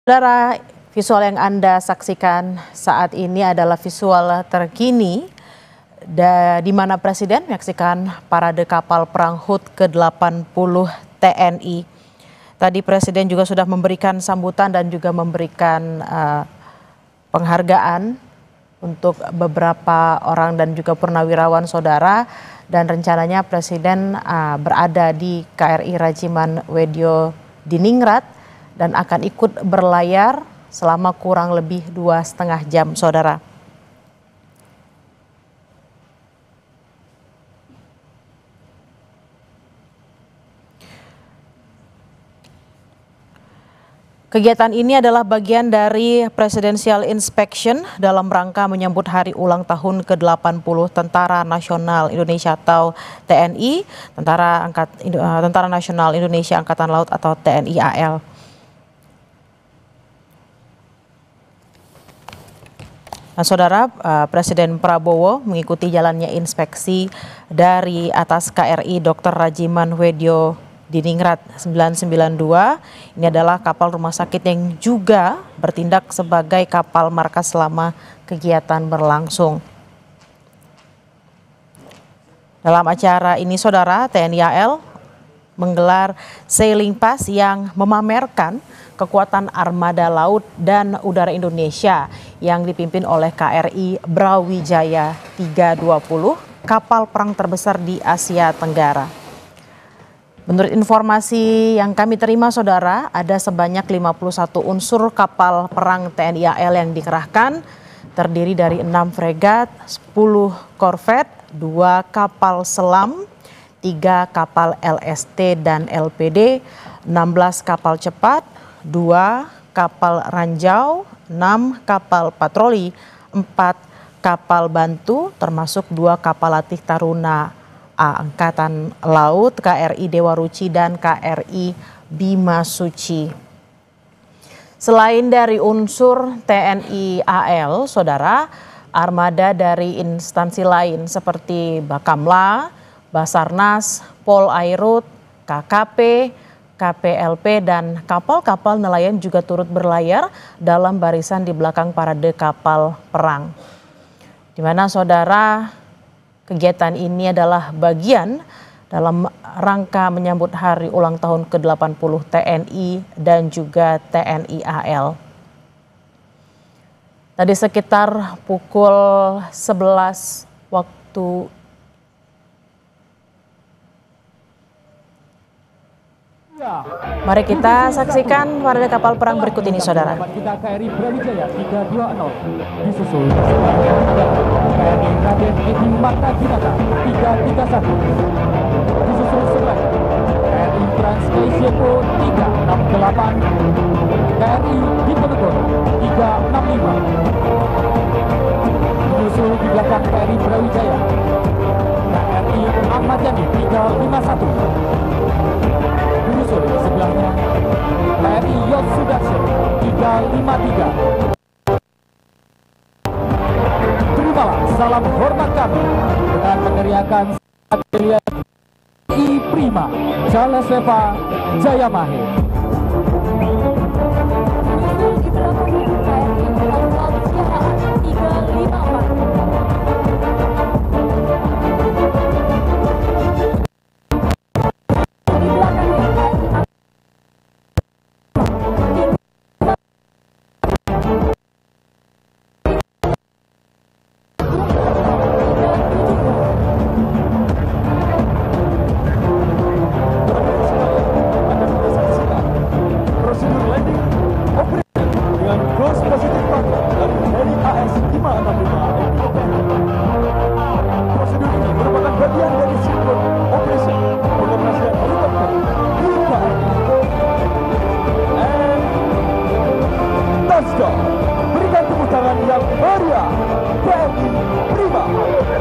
Saudara, visual yang Anda saksikan saat ini adalah visual terkini di mana Presiden menyaksikan parade kapal perang HUT ke-80 TNI. Tadi Presiden juga sudah memberikan sambutan dan juga memberikan penghargaan untuk beberapa orang dan juga purnawirawan saudara, dan rencananya Presiden berada di KRI Rajiman Wedyo Diningrat dan akan ikut berlayar selama kurang lebih 2,5 jam, saudara. Kegiatan ini adalah bagian dari Presidential Inspection dalam rangka menyambut hari ulang tahun ke-80 Tentara Nasional Indonesia atau TNI, Tentara Nasional Indonesia Angkatan Laut atau TNI AL. Nah, saudara, Presiden Prabowo mengikuti jalannya inspeksi dari atas KRI Dr. Rajiman Wedyo Diningrat 992. Ini adalah kapal rumah sakit yang juga bertindak sebagai kapal markas selama kegiatan berlangsung. Dalam acara ini, saudara, TNI AL menggelar sailing pass yang memamerkan kekuatan armada laut dan udara Indonesia yang dipimpin oleh KRI Brawijaya 320, kapal perang terbesar di Asia Tenggara. Menurut informasi yang kami terima, saudara, ada sebanyak 51 unsur kapal perang TNI AL yang dikerahkan, terdiri dari 6 fregat, 10 korvet, 2 kapal selam, 3 kapal LST dan LPD, 16 kapal cepat, 2 kapal ranjau, 6 kapal patroli, 4 kapal bantu, termasuk 2 kapal latih Taruna Angkatan Laut, KRI Dewa Ruci dan KRI Bima Suci. Selain dari unsur TNI AL, saudara, armada dari instansi lain seperti Bakamla, Basarnas, Polairut, KKP, KPLP, dan kapal-kapal nelayan juga turut berlayar dalam barisan di belakang parade kapal perang. Di mana, saudara, kegiatan ini adalah bagian dalam rangka menyambut hari ulang tahun ke-80 TNI dan juga TNI AL. Tadi sekitar pukul 11 waktu Mari kita saksikan parade kapal perang berikut ini, saudara. Kita KRI Brawijaya 320 disusul KRI Raden Edi Marta-Dinata 331, disusul sebelah KRI Trans-Asia-Po 368, KRI Diponegoro 365, disusul di belakang KRI Brawijaya KRI Ahmad Yani 351. Menyusul sebelahnya KRI Yosudarso 353. Terimalah salam hormat kami dengan meneriakan Batalion I Prima Jaleseva Jayamahe. Menyusul di belakangnya KRI Laut Siahaan 354. Berikan tepuk tangan yang meriah TNI Prima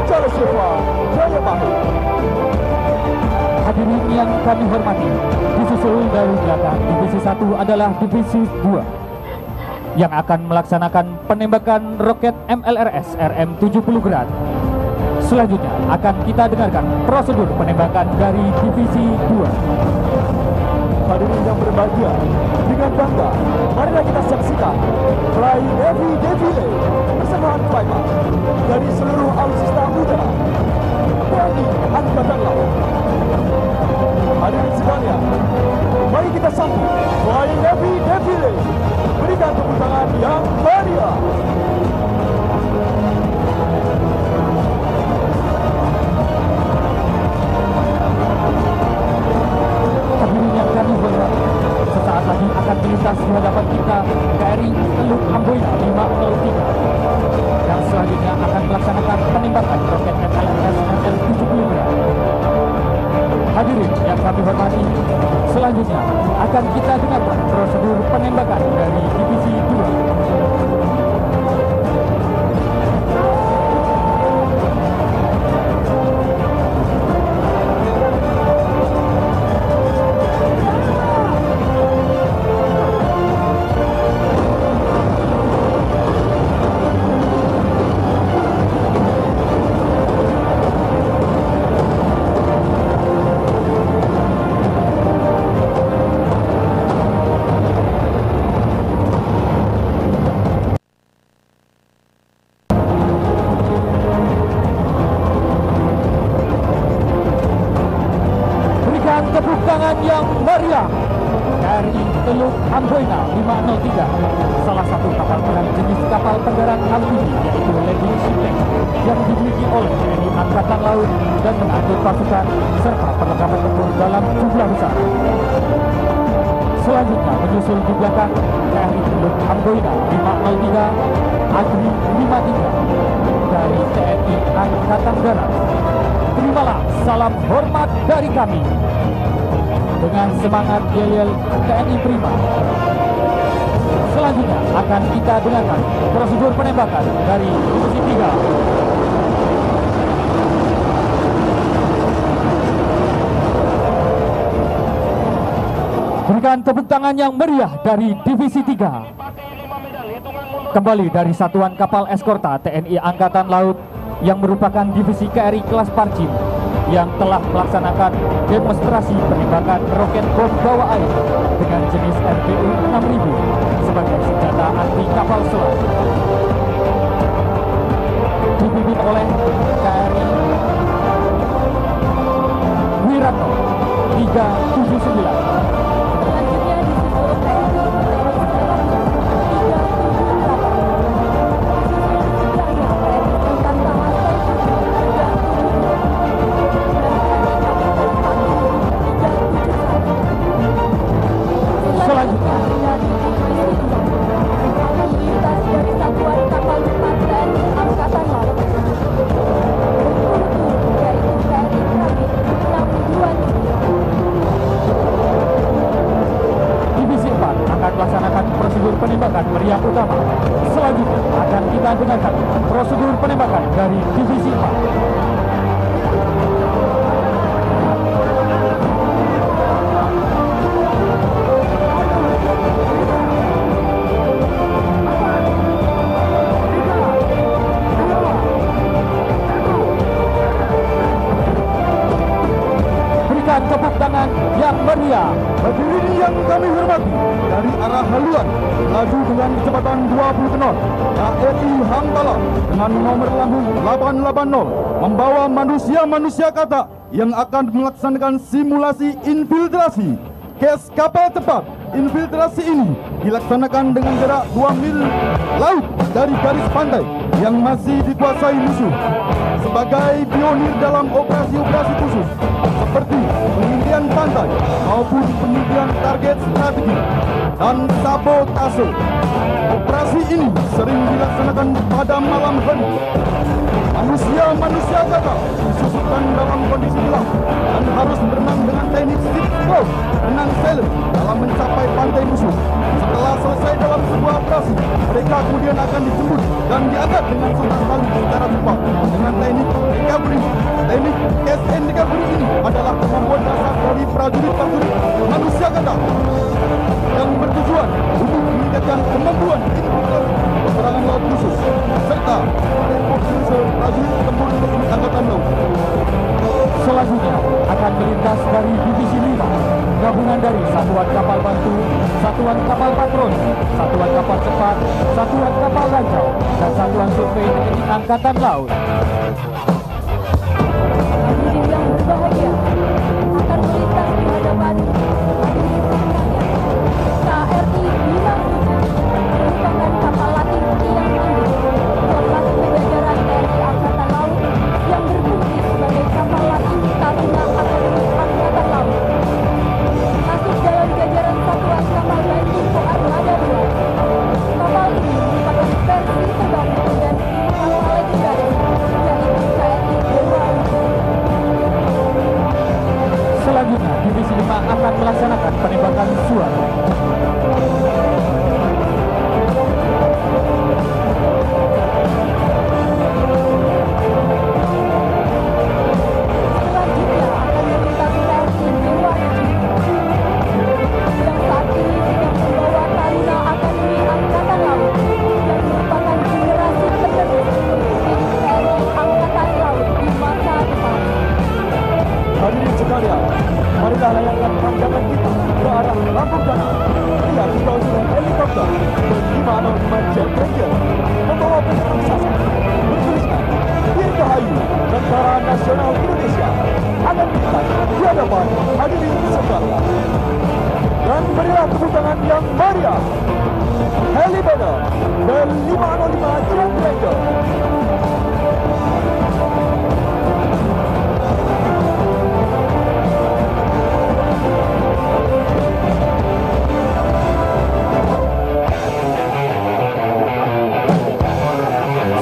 Jaleseva Jayamahe. Hadirin yang kami hormati, disusul dari belakang divisi 1 adalah divisi 2 yang akan melaksanakan penembakan roket MLRS RM-70 Grad. Selanjutnya akan kita dengarkan prosedur penembakan dari divisi 2. Hadirin yang berbahagia, dengan bangga, marilah kita saksikan Fly Navy Defile persembahan Flypad dari seluruh alutsista udara TNI Angkatan Laut. Hadirin sekalian, mari kita sambut Fly Navy Defile. Berikan tepuk tangan yang meriah. Hadirin yang kami hormati, sesaat lagi akan melintas di hadapan kita KRI Teluk Amboina 503 yang selanjutnya akan melaksanakan penembakan roket MLRS ML70 gram. Hadirin yang kami hormati, selanjutnya akan kita dengarkan prosedur penembakan dari Divisi 2. Tepuk tangan yang meriah KRI Teluk Amboina 503, salah satu kapal perang jenis kapal penggerak amfibi yaitu landing ship tank yang dimiliki oleh TNI Angkatan Laut dan mengangkut pasukan serta perlengkapan tempur dalam jumlah besar. Selanjutnya menyusul di belakang KRI Teluk Amboina 503 Agri 53 dari TNI Angkatan Darat. Terimalah salam hormat dari kami. Dengan semangat yel-yel TNI Prima. Selanjutnya akan kita dengarkan prosedur penembakan dari Divisi 3. Berikan tepuk tangan yang meriah dari Divisi 3. Kembali dari Satuan Kapal Eskorta TNI Angkatan Laut yang merupakan divisi KRI kelas Parjim yang telah melaksanakan demonstrasi penembakan roket bom bawah air dengan jenis RBU 6000 sebagai senjata anti kapal selam. Dipimpin oleh KRI Wiranto 379. Melaksanakan prosedur penembakan meriam utama. Selanjutnya akan kita dengarkan prosedur penembakan dari Divisi 4. Tepuk tangan yang meriah. Hadirin yang kami hormati, dari arah haluan melaju dengan kecepatan 20 knot KRI Hangtala dengan nomor lambung 880 membawa manusia-manusia katak yang akan melaksanakan simulasi infiltrasi. Kes kapal cepat infiltrasi ini dilaksanakan dengan jarak 2 mil laut dari garis pantai yang masih dikuasai musuh. Sebagai pionir dalam operasi-operasi khusus seperti pengintaian pantai maupun pengintaian target strategi dan sabotase, operasi ini sering dilaksanakan pada malam hari. Manusia-manusia gagal disusupkan dalam kondisi gelap dan harus berenang dengan teknik ship close, renang sailor dalam mencapai pantai musuh. Setelah selesai dalam sebuah operasi, mereka kemudian akan dijemput dan diangkat dengan senang tali secara cepat dengan teknik recovery. Teknik SN recovery ini adalah kemampuan dasar dari prajurit-prajurit manusia gagal yang bertujuan untuk meningkatkan kemampuan infiltrasi peperangan laut khusus serta rekrutmen prajurit tempur teknik angkatan laut. Selanjutnya akan melintas dari Divisi 5 gabungan dari satuan kapal bantu, satuan kapal patroli, satuan kapal cepat, satuan kapal lancau, dan satuan survei TNI Angkatan Laut. Hadirin yang berbahagia, akan melintas di hadapan hadirin sekalian. KRI Bintang 7 merupakan kapal latih tiang tinggi kelas penjajaran TNI Angkatan Laut yang berfungsi sebagai kapal latih Taruna Akademi Angkatan Laut. Masuk dalam jajaran satuan kapal bantu Armada 2. Kapal ini merupakan versi terbaru dan kapal legendaris, yaitu KRI Dewa. Selanjutnya, Divisi 5 akan melaksanakan penembakan suara. Selanjutnya akan melintas KRI Dewa yang saat ini sedang membawa Taruna Akademi Angkatan Laut yang merupakan generasi penerus pemimpin TNI Angkatan Laut di masa depan. Hadirin sekalian, marilah layangkan pandangan kita ke arah Lambung Danau. Lihat di bawah sudah helikopter Ber-505 Jet Ranger membawa bendera raksasa bertuliskan Dirgahayu Tentara Nasional Indonesia akan melintas di hadapan hadirin sekalian. Dan berilah tepuk tangan yang meriah Helibanner Ber-505 Jet Ranger.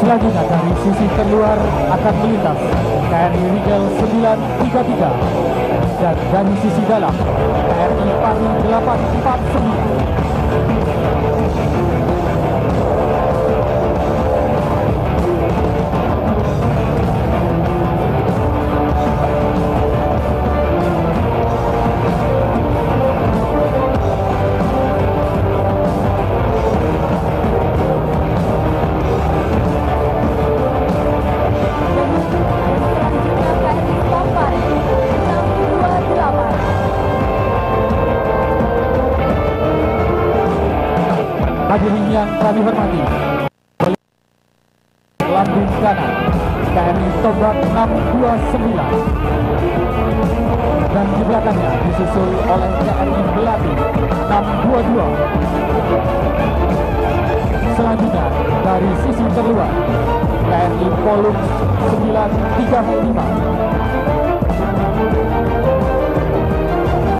Selanjutnya dari sisi terluar akan melintas KRI Rigel 933 dan dari sisi dalam KRI Pari 849. Selanjutnya KRI Pampare 628. Hadirin yang kami hormati, lambung kanan KRI Tobat 629 dan di belakangnya disusul oleh KRI Belati 622. Selanjutnya dari sisi terluar KRI Polux 935